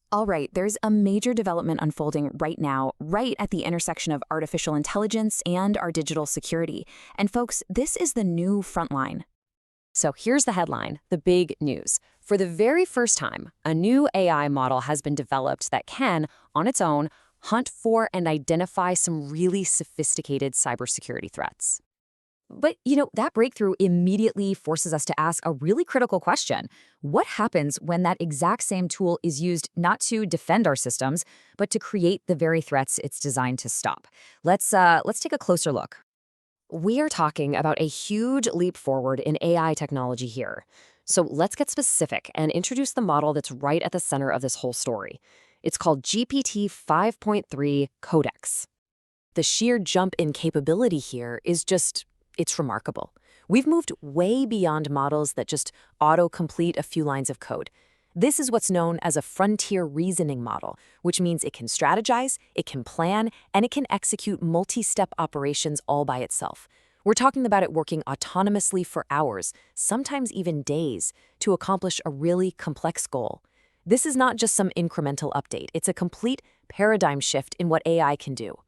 All right, there's a major development unfolding right now, right at the intersection of artificial intelligence and our digital security. And folks, this is the new frontline. So here's the headline, the big news. For the very first time, a new AI model has been developed that can, on its own, hunt for and identify some really sophisticated cybersecurity threats. But, that breakthrough immediately forces us to ask a really critical question. What happens when that exact same tool is used not to defend our systems, but to create the very threats it's designed to stop? Let's take a closer look. We are talking about a huge leap forward in AI technology here. So let's get specific and introduce the model that's right at the center of this whole story. It's called GPT 5.3 Codex. The sheer jump in capability here is it's remarkable. We've moved way beyond models that just auto-complete a few lines of code. This is what's known as a frontier reasoning model, which means it can strategize, it can plan, and it can execute multi-step operations all by itself. We're talking about it working autonomously for hours, sometimes even days, to accomplish a really complex goal. This is not just some incremental update, it's a complete paradigm shift in what AI can do.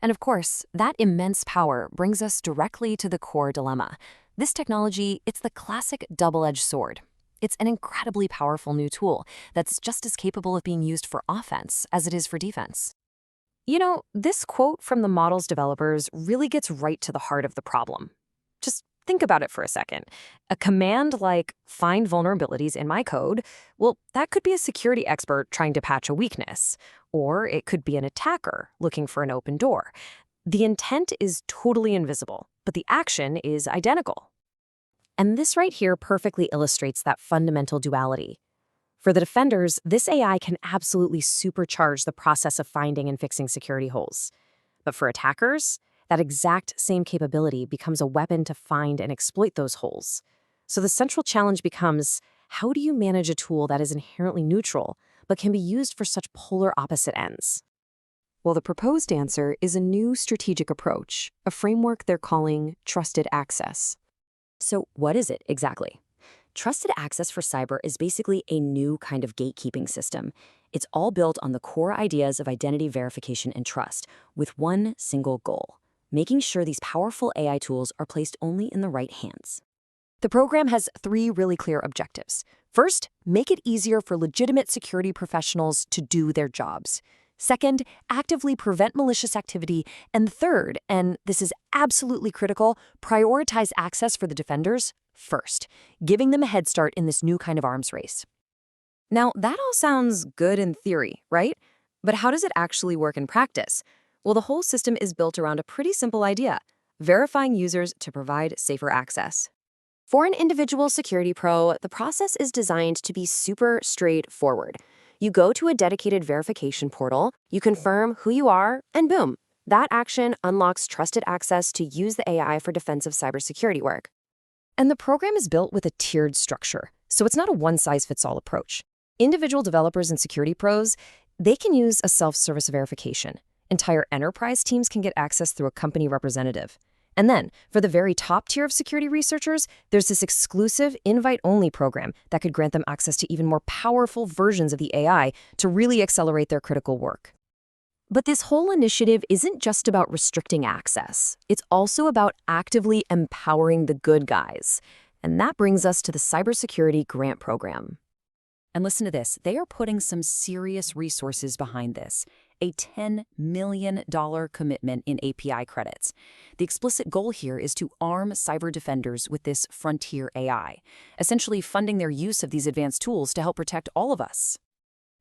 And of course, that immense power brings us directly to the core dilemma. This technology, it's the classic double-edged sword. It's an incredibly powerful new tool that's just as capable of being used for offense as it is for defense. This quote from the model's developers really gets right to the heart of the problem. Just think about it for a second. A command like find vulnerabilities in my code, well, that could be a security expert trying to patch a weakness, or it could be an attacker looking for an open door. The intent is totally invisible, but the action is identical. And this right here perfectly illustrates that fundamental duality. For the defenders, this AI can absolutely supercharge the process of finding and fixing security holes. But for attackers, that exact same capability becomes a weapon to find and exploit those holes. So the central challenge becomes, how do you manage a tool that is inherently neutral, but can be used for such polar opposite ends? Well, the proposed answer is a new strategic approach, a framework they're calling trusted access. So what is it exactly? Trusted access for cyber is basically a new kind of gatekeeping system. It's all built on the core ideas of identity verification and trust, with one single goal: making sure these powerful AI tools are placed only in the right hands. The program has three really clear objectives. First, make it easier for legitimate security professionals to do their jobs. Second, actively prevent malicious activity. And third, and this is absolutely critical, prioritize access for the defenders first, giving them a head start in this new kind of arms race. Now, that all sounds good in theory, right? But how does it actually work in practice? Well, the whole system is built around a pretty simple idea: verifying users to provide safer access. For an individual security pro, the process is designed to be super straightforward. You go to a dedicated verification portal, you confirm who you are, and boom, that action unlocks trusted access to use the AI for defensive cybersecurity work. And the program is built with a tiered structure, so it's not a one-size-fits-all approach. Individual developers and security pros, they can use a self-service verification. Entire enterprise teams can get access through a company representative. And then, for the very top tier of security researchers, there's this exclusive invite-only program that could grant them access to even more powerful versions of the AI to really accelerate their critical work. But this whole initiative isn't just about restricting access. It's also about actively empowering the good guys. And that brings us to the Cybersecurity Grant Program. And listen to this, they are putting some serious resources behind this. A $10 million commitment in API credits. The explicit goal here is to arm cyber defenders with this frontier AI, essentially funding their use of these advanced tools to help protect all of us.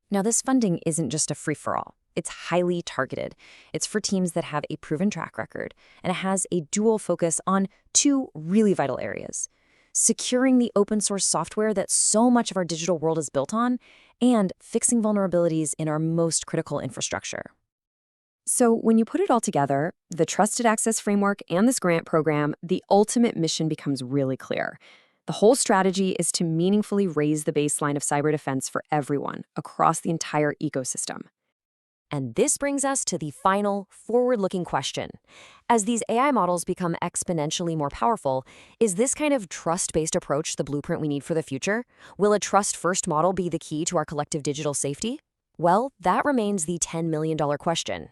Now, this funding isn't just a free-for-all. It's highly targeted. It's for teams that have a proven track record, and it has a dual focus on two really vital areas: securing the open source software that so much of our digital world is built on, and fixing vulnerabilities in our most critical infrastructure. So when you put it all together, the Trusted Access Framework and this grant program, the ultimate mission becomes really clear. The whole strategy is to meaningfully raise the baseline of cyber defense for everyone across the entire ecosystem. And this brings us to the final, forward-looking question. As these AI models become exponentially more powerful, is this kind of trust-based approach the blueprint we need for the future? Will a trust-first model be the key to our collective digital safety? Well, that remains the $10 million question.